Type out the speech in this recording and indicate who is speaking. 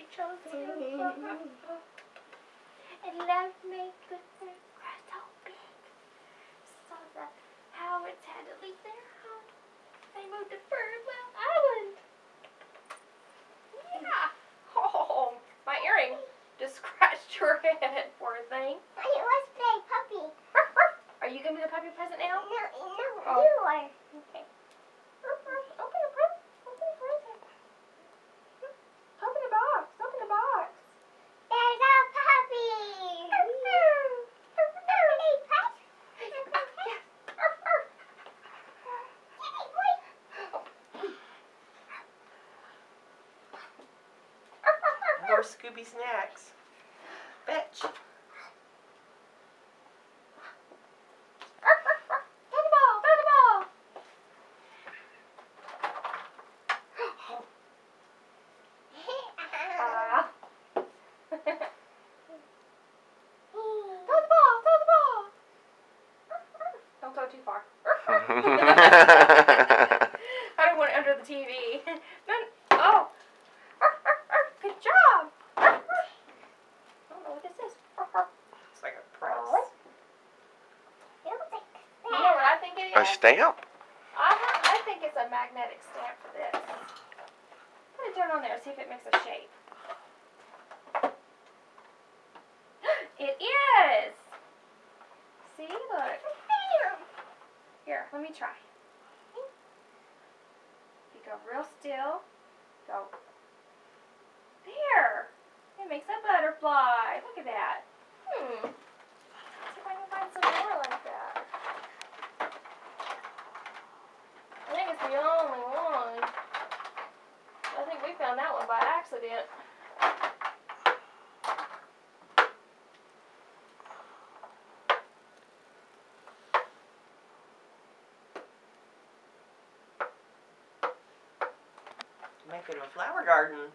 Speaker 1: she chose to. And love made good things grow so big. So the Howards had to leave their home. They moved to Birdwell Island. Yeah. Oh, my earring just scratched your head, poor thing.
Speaker 2: Let's play puppy.
Speaker 1: Are you giving me the puppy present now?
Speaker 2: No,
Speaker 1: Oh.
Speaker 2: you are.
Speaker 1: Okay. Open the present. Open the present. Open the box. Open the box.
Speaker 2: There's a puppy.
Speaker 3: More Scooby snacks. Fetch.
Speaker 1: Throw the ball. Throw the ball. Throw the ball. Throw the ball. Don't throw too far. I don't want it under the TV. Oh. Good job. I don't know what this is.
Speaker 3: It's like a press.
Speaker 1: You know what I think it is?
Speaker 4: A stamp?
Speaker 1: I think it's a magnetic stamp for this. Put it down on there, see if it makes a shape. It is! See, look. Here, let me try. You go real still. Go. There! It makes a butterfly. Look at that. See if I can find some more like that. I think it's the only one. I think we found that one by accident.
Speaker 3: Make it a flower garden.